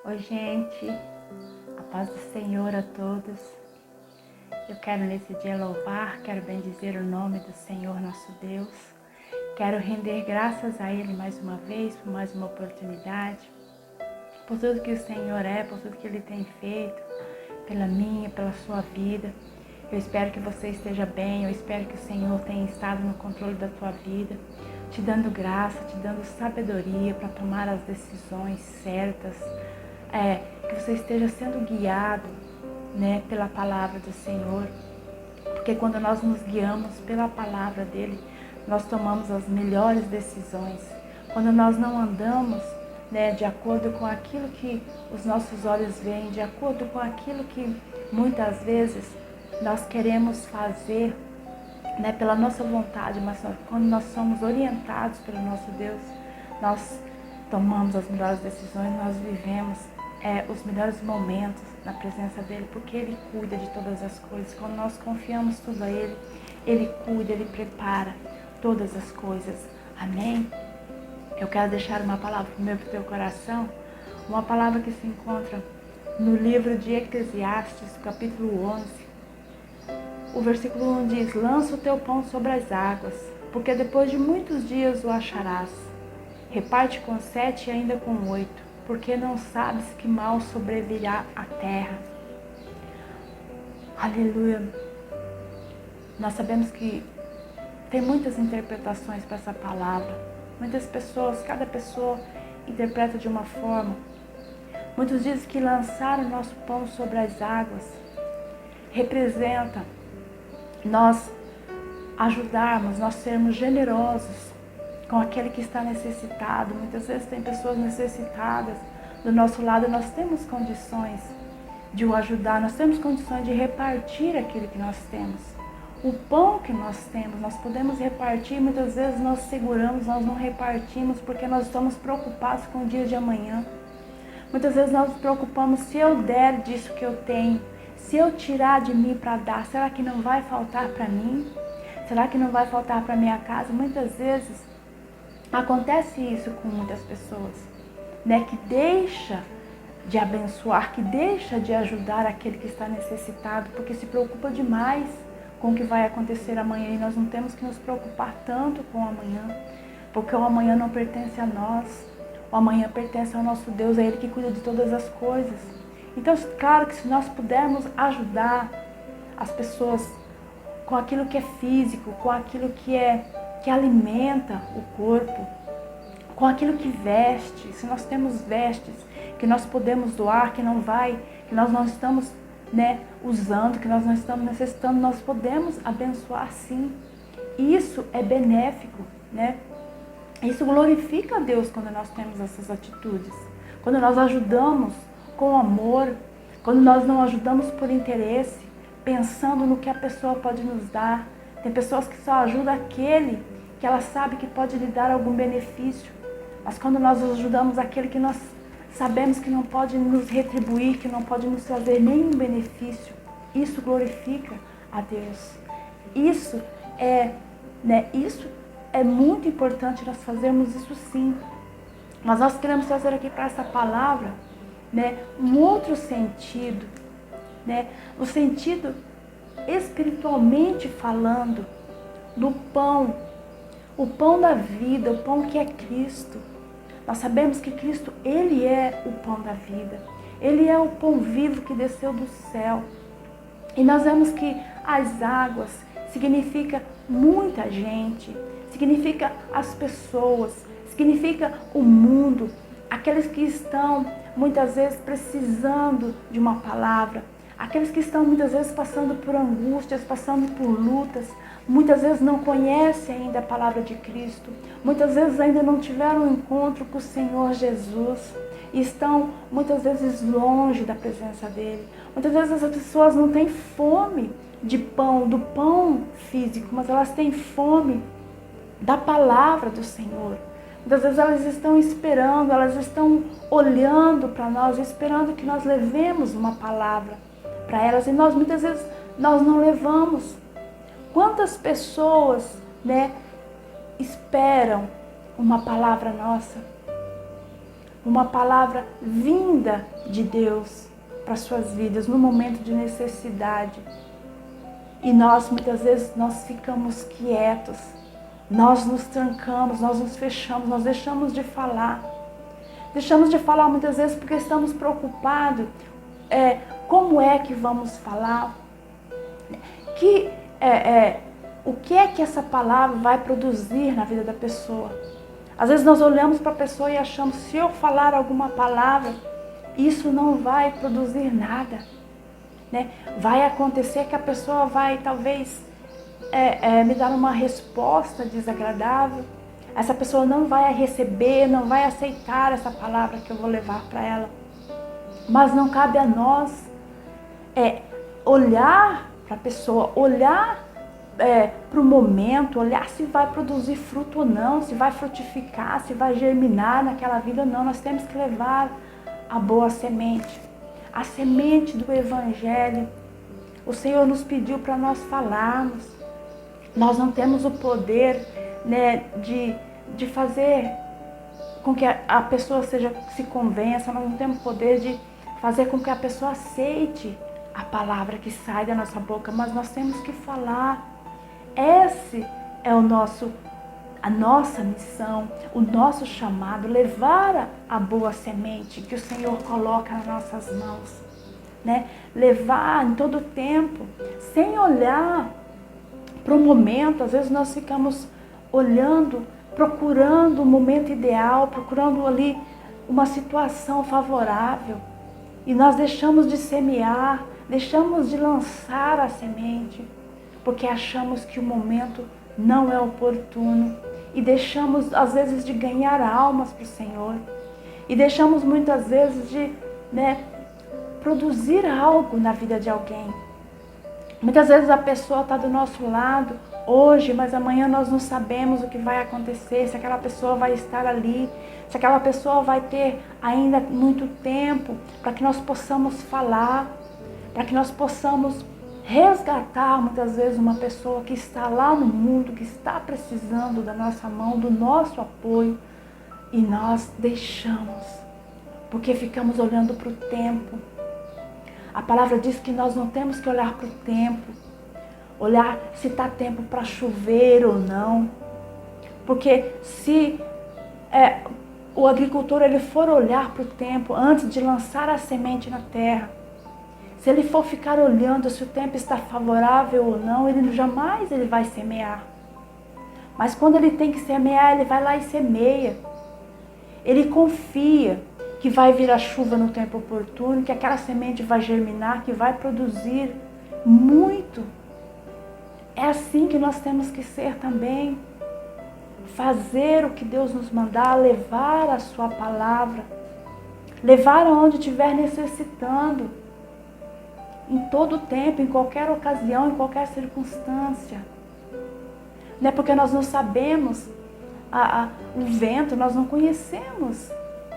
Oi, gente, a paz do Senhor a todos. Eu quero nesse dia louvar, quero bendizer o nome do Senhor nosso Deus. Quero render graças a Ele mais uma vez, por mais uma oportunidade, por tudo que o Senhor é, por tudo que Ele tem feito, pela minha, pela sua vida. Eu espero que você esteja bem, eu espero que o Senhor tenha estado no controle da tua vida, te dando graça, te dando sabedoria para tomar as decisões certas. Que você esteja sendo guiado, pela palavra do Senhor, porque quando nós nos guiamos pela palavra dele, nós tomamos as melhores decisões. Quando nós não andamos, de acordo com aquilo que os nossos olhos veem, de acordo com aquilo que muitas vezes nós queremos fazer, pela nossa vontade, mas quando nós somos orientados pelo nosso Deus, nós tomamos as melhores decisões, nós vivemos os melhores momentos na presença dele, porque ele cuida de todas as coisas. Quando nós confiamos tudo a ele, ele cuida, ele prepara todas as coisas. Amém? Eu quero deixar uma palavra para o teu coração, uma palavra que se encontra no livro de Eclesiastes, capítulo 11. O versículo 1 diz: lança o teu pão sobre as águas, porque depois de muitos dias o acharás. Reparte com 7 e ainda com 8, porque não sabes que mal sobrevirá à terra. Aleluia. Nós sabemos que tem muitas interpretações para essa palavra. Muitas pessoas, cada pessoa interpreta de uma forma. Muitos dizem que lançar o nosso pão sobre as águas representa nós ajudarmos, nós sermos generosos com aquele que está necessitado. Muitas vezes tem pessoas necessitadas do nosso lado, nós temos condições de o ajudar, nós temos condições de repartir aquilo que nós temos. O pão que nós temos, nós podemos repartir, muitas vezes nós seguramos, nós não repartimos porque nós estamos preocupados com o dia de amanhã. Muitas vezes nós nos preocupamos: se eu der disso que eu tenho, se eu tirar de mim para dar, será que não vai faltar para mim? Será que não vai faltar para minha casa? Muitas vezes acontece isso com muitas pessoas, que deixa de abençoar, que deixa de ajudar aquele que está necessitado, porque se preocupa demais com o que vai acontecer amanhã, e nós não temos que nos preocupar tanto com o amanhã, porque o amanhã não pertence a nós, o amanhã pertence ao nosso Deus, é Ele que cuida de todas as coisas. Então, claro que se nós pudermos ajudar as pessoas com aquilo que é físico, com aquilo que alimenta o corpo, com aquilo que veste, se nós temos vestes que nós podemos doar, que nós não estamos usando, que nós não estamos necessitando, nós podemos abençoar sim. Isso é benéfico, Isso glorifica a Deus quando nós temos essas atitudes, quando nós ajudamos com amor, quando nós não ajudamos por interesse, pensando no que a pessoa pode nos dar. Tem pessoas que só ajudam aquele que ela sabe que pode lhe dar algum benefício. Mas quando nós ajudamos aquele que nós sabemos que não pode nos retribuir, que não pode nos trazer nenhum benefício, isso glorifica a Deus. Isso é muito importante nós fazermos isso sim. Mas nós queremos trazer aqui para essa palavra, um outro sentido, o sentido espiritualmente falando do pão, o pão da vida, o pão que é Cristo. Nós sabemos que Cristo, Ele é o pão da vida, Ele é o pão vivo que desceu do céu. E nós vemos que as águas significa muita gente, significa as pessoas, significa o mundo, aqueles que estão muitas vezes precisando de uma palavra, aqueles que estão muitas vezes passando por angústias, passando por lutas, muitas vezes não conhecem ainda a palavra de Cristo, muitas vezes ainda não tiveram um encontro com o Senhor Jesus, e estão muitas vezes longe da presença dEle. Muitas vezes as pessoas não têm fome de pão, do pão físico, mas elas têm fome da palavra do Senhor. Muitas vezes elas estão esperando, elas estão olhando para nós, esperando que nós levemos uma palavra para elas, e nós muitas vezes nós não levamos. Quantas pessoas, esperam uma palavra nossa? uma palavra vinda de Deus para suas vidas no momento de necessidade. E nós, muitas vezes, nós ficamos quietos, nós nos trancamos, nós nos fechamos, nós deixamos de falar. Deixamos de falar muitas vezes porque estamos preocupados. Como é que vamos falar? O que é que essa palavra vai produzir na vida da pessoa? Às vezes nós olhamos para a pessoa e achamos, se eu falar alguma palavra, isso não vai produzir nada, né? Vai acontecer que a pessoa vai talvez me dar uma resposta desagradável. Essa pessoa não vai receber, não vai aceitar essa palavra que eu vou levar para ela. Mas não cabe a nós olhar para a pessoa, olhar para o momento, olhar se vai produzir fruto ou não, se vai frutificar, se vai germinar naquela vida ou não. Nós temos que levar a boa semente, a semente do Evangelho. O Senhor nos pediu para nós falarmos. Nós não temos o poder, né, de fazer com que a pessoa se convença, nós não temos o poder de fazer com que a pessoa aceite a palavra que sai da nossa boca, mas nós temos que falar. Esse é a nossa missão, o nosso chamado, levar a boa semente que o Senhor coloca nas nossas mãos, né? Levar em todo o tempo, sem olhar para o momento. Às vezes nós ficamos olhando, procurando o momento ideal, procurando ali uma situação favorável, e nós deixamos de semear, deixamos de lançar a semente, porque achamos que o momento não é oportuno, e deixamos às vezes de ganhar almas para o Senhor, e deixamos muitas vezes de produzir algo na vida de alguém. Muitas vezes a pessoa está do nosso lado hoje, mas amanhã nós não sabemos o que vai acontecer, se aquela pessoa vai estar ali, se aquela pessoa vai ter ainda muito tempo para que nós possamos falar, para que nós possamos resgatar muitas vezes uma pessoa que está lá no mundo, que está precisando da nossa mão, do nosso apoio, e nós deixamos, porque ficamos olhando para o tempo. A palavra diz que nós não temos que olhar para o tempo, olhar se está tempo para chover ou não, porque se o agricultor ele for olhar para o tempo antes de lançar a semente na terra, se ele for ficar olhando se o tempo está favorável ou não, ele jamais vai semear. Mas quando ele tem que semear, ele vai lá e semeia. Ele confia que vai vir a chuva no tempo oportuno, que aquela semente vai germinar, que vai produzir muito. É assim que nós temos que ser também. Fazer o que Deus nos mandar, levar a sua palavra, levar aonde estiver necessitando, em todo tempo, em qualquer ocasião, em qualquer circunstância. Não é porque nós não sabemos o vento, nós não conhecemos.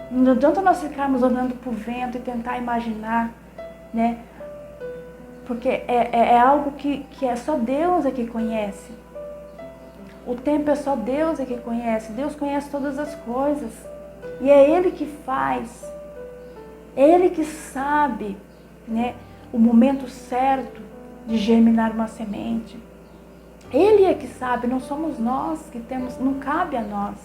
Não adianta nós ficarmos olhando para o vento e tentar imaginar, né? Porque é algo que é só Deus é que conhece. O tempo é só Deus é que conhece. Deus conhece todas as coisas. E é Ele que faz. É Ele que sabe, né, o momento certo de germinar uma semente. Ele é que sabe, não somos nós que temos, não cabe a nós.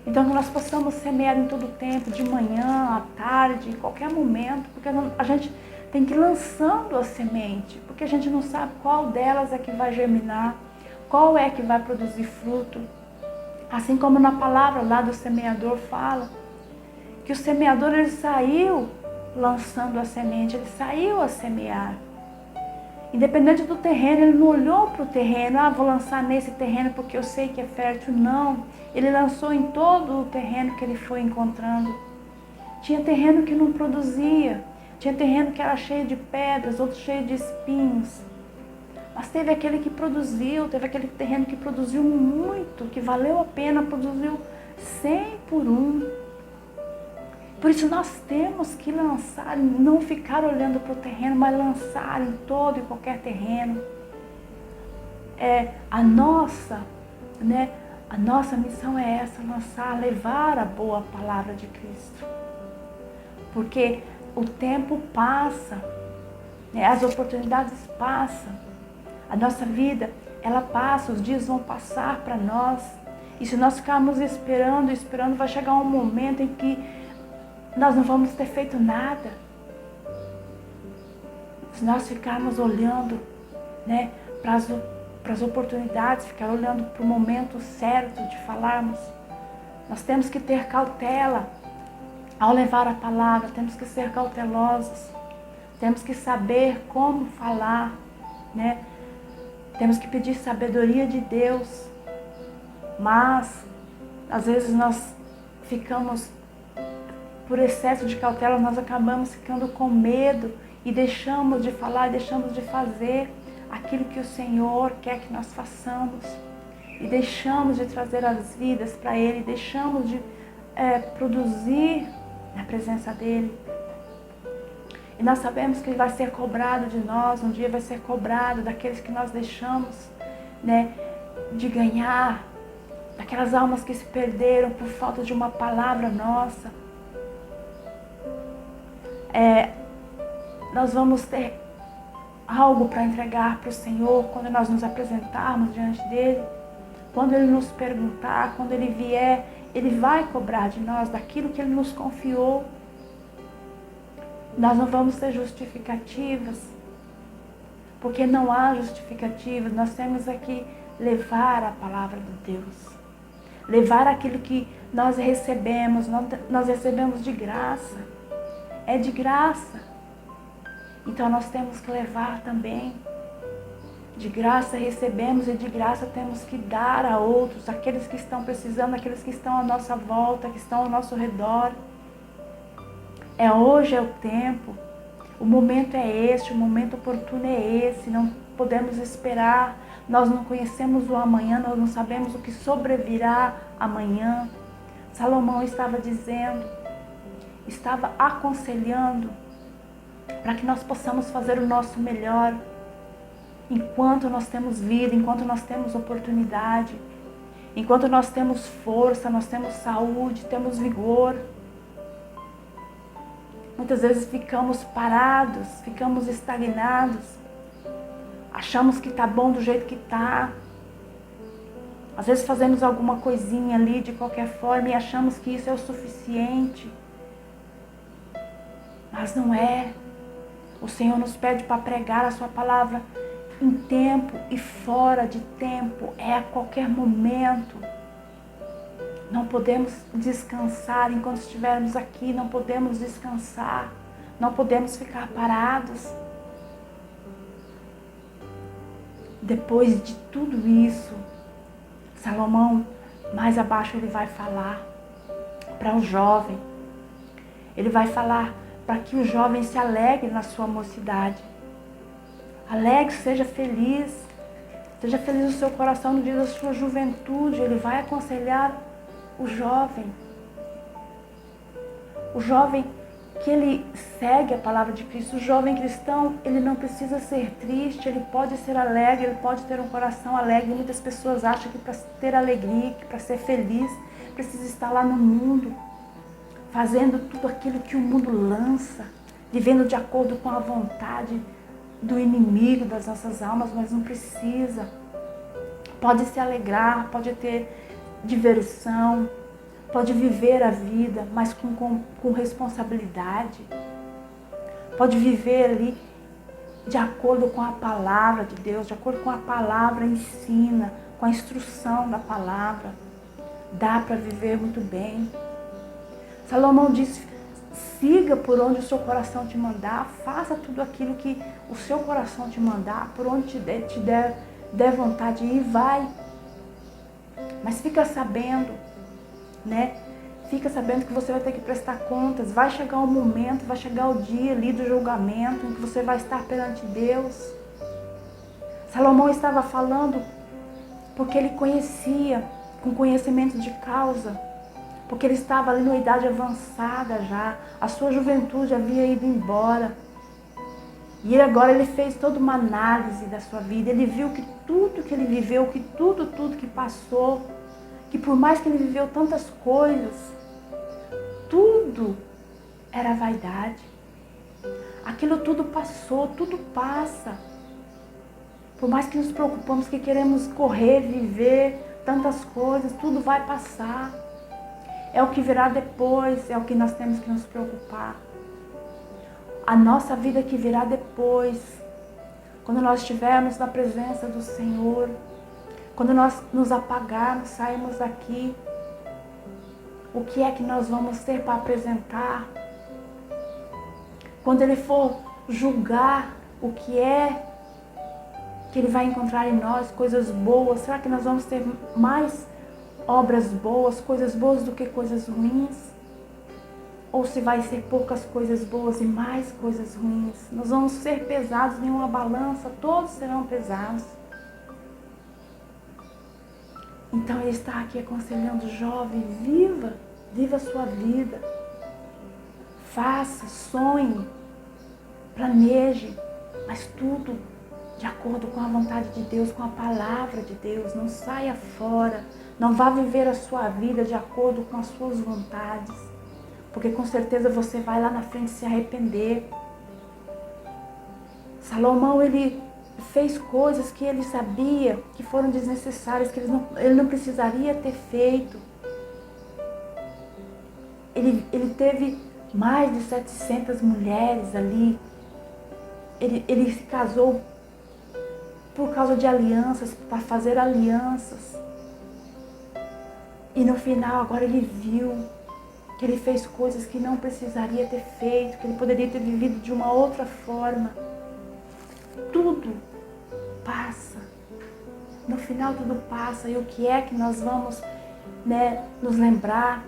Então que nós possamos semear em todo o tempo, de manhã, à tarde, em qualquer momento, porque a gente tem que ir lançando a semente, porque a gente não sabe qual delas é que vai germinar, qual é que vai produzir fruto. Assim como na palavra lá do semeador fala, que o semeador ele saiu lançando a semente, ele saiu a semear. Independente do terreno, ele não olhou para o terreno, vou lançar nesse terreno porque eu sei que é fértil. Não, ele lançou em todo o terreno que ele foi encontrando. Tinha terreno que não produzia, tinha terreno que era cheio de pedras, outro cheio de espinhos. Mas teve aquele que produziu, teve aquele terreno que produziu muito, que valeu a pena, produziu 100 por 1. Por isso nós temos que lançar, não ficar olhando para o terreno, mas lançar em todo e qualquer terreno. A nossa, né, A nossa missão é essa, lançar, levar a boa palavra de Cristo. Porque o tempo passa, né? As oportunidades passam, a nossa vida, ela passa, os dias vão passar para nós. E se nós ficarmos esperando, vai chegar um momento em que nós não vamos ter feito nada. Se nós ficarmos olhando, né, para as oportunidades, ficar olhando para o momento certo de falarmos, nós temos que ter cautela ao levar a palavra, temos que ser cautelosos, temos que saber como falar, né? Temos que pedir sabedoria de Deus, mas às vezes nós ficamos, por excesso de cautela, nós acabamos ficando com medo e deixamos de falar, deixamos de fazer aquilo que o Senhor quer que nós façamos. E deixamos de trazer as vidas para Ele, deixamos de produzir na presença dEle. E nós sabemos que Ele vai ser cobrado de nós, um dia vai ser cobrado daqueles que nós deixamos, né, de ganhar, daquelas almas que se perderam por falta de uma palavra nossa. Nós vamos ter algo para entregar para o Senhor quando nós nos apresentarmos diante dEle. Quando Ele nos perguntar, quando Ele vier, Ele vai cobrar de nós daquilo que Ele nos confiou. Nós não vamos ter justificativas, porque não há justificativas. Nós temos aqui levar a palavra de Deus, levar aquilo que nós recebemos de graça, é de graça. Então nós temos que levar também. De graça recebemos e de graça temos que dar a outros, aqueles que estão precisando, aqueles que estão à nossa volta, que estão ao nosso redor. Hoje é o tempo, o momento é este, o momento oportuno é esse, não podemos esperar, nós não conhecemos o amanhã, nós não sabemos o que sobrevirá amanhã. Salomão estava dizendo, estava aconselhando para que nós possamos fazer o nosso melhor enquanto nós temos vida, enquanto nós temos oportunidade, enquanto nós temos força, nós temos saúde, temos vigor. Muitas vezes ficamos parados, ficamos estagnados, achamos que está bom do jeito que está. Às vezes fazemos alguma coisinha ali de qualquer forma e achamos que isso é o suficiente. Mas não é. O Senhor nos pede para pregar a sua palavra em tempo e fora de tempo, a qualquer momento. Não podemos descansar enquanto estivermos aqui, não podemos descansar, não podemos ficar parados. Depois de tudo isso, Salomão, mais abaixo, ele vai falar para o jovem. Ele vai falar para que o jovem se alegre na sua mocidade. Alegre, seja feliz o seu coração no dia da sua juventude. Ele vai aconselhar o jovem que ele segue a palavra de Cristo. O jovem cristão, ele não precisa ser triste, ele pode ser alegre, ele pode ter um coração alegre. Muitas pessoas acham que para ter alegria, que para ser feliz, precisa estar lá no mundo, fazendo tudo aquilo que o mundo lança, vivendo de acordo com a vontade do inimigo das nossas almas, mas não precisa. Pode se alegrar, pode ter diversão, pode viver a vida, mas com responsabilidade. Pode viver ali de acordo com a palavra de Deus, de acordo com a palavra ensina, com a instrução da palavra. Dá para viver muito bem. Salomão disse, siga por onde o seu coração te mandar, faça tudo aquilo que o seu coração te mandar, por onde te der vontade de ir, vai. Mas fica sabendo, né? Fica sabendo que você vai ter que prestar contas. Vai chegar um momento, vai chegar o dia ali do julgamento em que você vai estar perante Deus. Salomão estava falando porque ele conhecia, com conhecimento de causa, porque ele estava ali numa idade avançada já, a sua juventude havia ido embora. E agora ele fez toda uma análise da sua vida, ele viu que tudo que ele viveu, que tudo que passou, que por mais que ele viveu tantas coisas, tudo era vaidade. Aquilo tudo passou, tudo passa. Por mais que nos preocupamos, que queremos correr, viver tantas coisas, tudo vai passar. É o que virá depois, é o que nós temos que nos preocupar. A nossa vida que virá depois, quando nós estivermos na presença do Senhor, quando nós nos apagarmos, sairmos daqui, o que é que nós vamos ter para apresentar? Quando Ele for julgar o que é que Ele vai encontrar em nós, coisas boas, será que nós vamos ter mais obras boas, coisas boas do que coisas ruins? Ou se vai ser poucas coisas boas e mais coisas ruins? Nós vamos ser pesados em uma balança, todos serão pesados. Então Ele está aqui aconselhando o jovem, viva a sua vida. Faça, sonhe, planeje, mas tudo de acordo com a vontade de Deus, com a palavra de Deus. Não saia fora, não vá viver a sua vida de acordo com as suas vontades, porque com certeza você vai lá na frente se arrepender. Salomão, ele fez coisas que ele sabia que foram desnecessárias, que ele não precisaria ter feito. Ele teve mais de 700 mulheres ali. Ele se casou por causa de alianças, para fazer alianças. E no final, agora ele viu que ele fez coisas que não precisaria ter feito, que ele poderia ter vivido de uma outra forma. Tudo passa. No final tudo passa. E o que é que nós vamos, nos lembrar?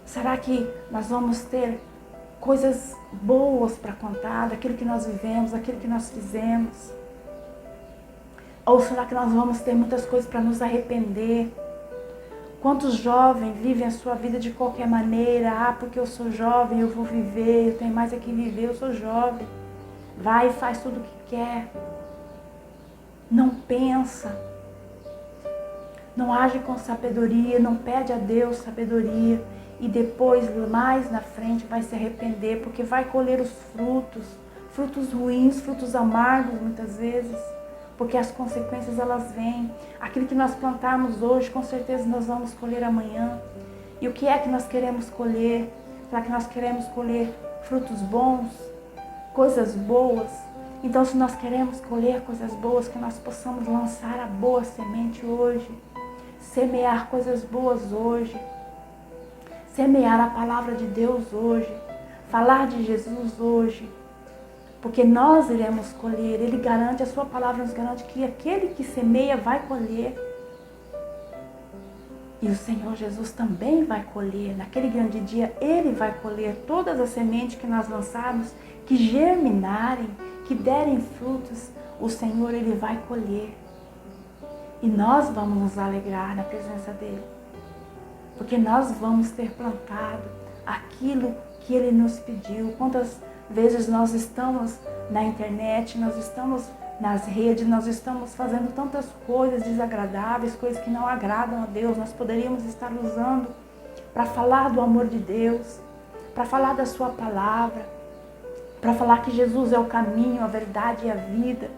Será que nós vamos ter coisas boas para contar daquilo que nós vivemos, daquilo que nós fizemos? Ou será que nós vamos ter muitas coisas para nos arrepender? Quantos jovens vivem a sua vida de qualquer maneira? Porque eu sou jovem, eu vou viver, eu tenho mais aqui viver, eu sou jovem. Vai e faz tudo o que quer. Não pensa. Não age com sabedoria, não pede a Deus sabedoria. E depois, mais na frente, vai se arrepender, porque vai colher os frutos ruins, frutos amargos muitas vezes, porque as consequências elas vêm. Aquilo que nós plantarmos hoje, com certeza nós vamos colher amanhã. E o que é que nós queremos colher? Será que nós queremos colher frutos bons, coisas boas? Então, se nós queremos colher coisas boas, que nós possamos lançar a boa semente hoje, semear coisas boas hoje, semear a palavra de Deus hoje, falar de Jesus hoje, porque nós iremos colher. Ele garante, a sua palavra nos garante que aquele que semeia vai colher. E o Senhor Jesus também vai colher. Naquele grande dia, Ele vai colher todas as sementes que nós lançarmos, que germinarem, que derem frutos. O Senhor, Ele vai colher. E nós vamos nos alegrar na presença dEle, porque nós vamos ter plantado aquilo que Ele nos pediu. Quantas vezes nós estamos na internet, nós estamos nas redes, nós estamos fazendo tantas coisas desagradáveis, coisas que não agradam a Deus. Nós poderíamos estar usando para falar do amor de Deus, para falar da sua palavra, para falar que Jesus é o caminho, a verdade e a vida,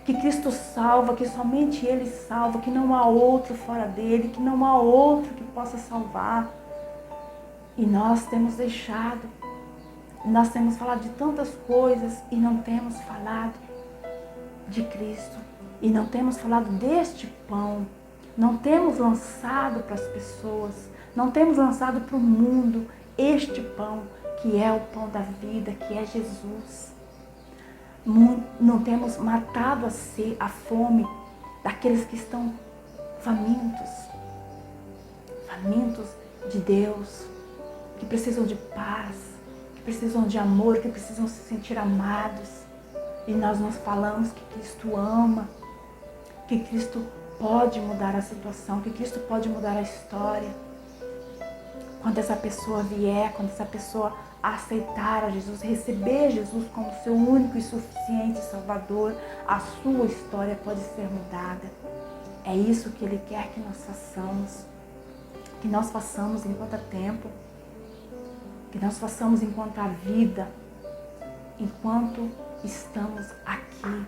que Cristo salva, que somente Ele salva, que não há outro fora dele, que não há outro que possa salvar. E nós temos deixado, nós temos falado de tantas coisas e não temos falado de Cristo. E não temos falado deste pão, não temos lançado para as pessoas, não temos lançado para o mundo este pão, que é o pão da vida, que é Jesus. Não temos matado a fome daqueles que estão famintos de Deus, que precisam de paz, que precisam de amor, que precisam se sentir amados. E nós falamos que Cristo ama, que Cristo pode mudar a situação, que Cristo pode mudar a história. Quando essa pessoa vier, quando essa pessoa aceitar a Jesus, receber Jesus como seu único e suficiente Salvador, a sua história pode ser mudada. É isso que Ele quer que nós façamos enquanto há tempo, que nós façamos enquanto há vida, enquanto estamos aqui.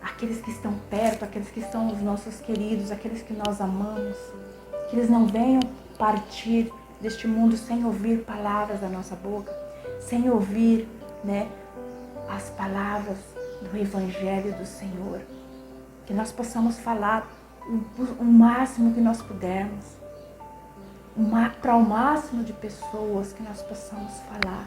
Aqueles que estão perto, aqueles que estão os nossos queridos, aqueles que nós amamos, que eles não venham partir deste mundo sem ouvir palavras da nossa boca, sem ouvir, as palavras do Evangelho do Senhor. Que nós possamos falar o máximo que nós pudermos, para o máximo de pessoas que nós possamos falar.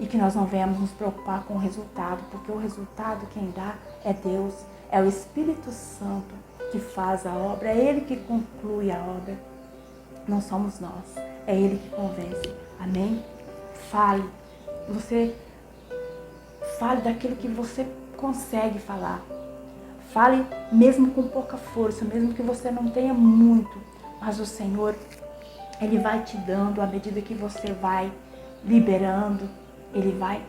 E que nós não venhamos nos preocupar com o resultado, porque o resultado quem dá é Deus, é o Espírito Santo que faz a obra, é Ele que conclui a obra. Não somos nós, é Ele que convence. Amém? Fale daquilo que você consegue falar. Fale mesmo com pouca força, mesmo que você não tenha muito, mas o Senhor, Ele vai te dando à medida que você vai liberando. Ele vai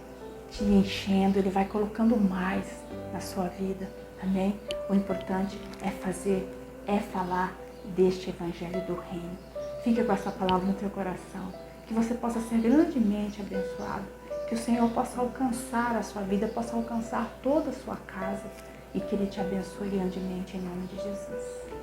te enchendo, Ele vai colocando mais na sua vida, amém? O importante é falar deste Evangelho do Reino. Fica com essa palavra no teu coração, que você possa ser grandemente abençoado, que o Senhor possa alcançar a sua vida, possa alcançar toda a sua casa e que Ele te abençoe grandemente em nome de Jesus.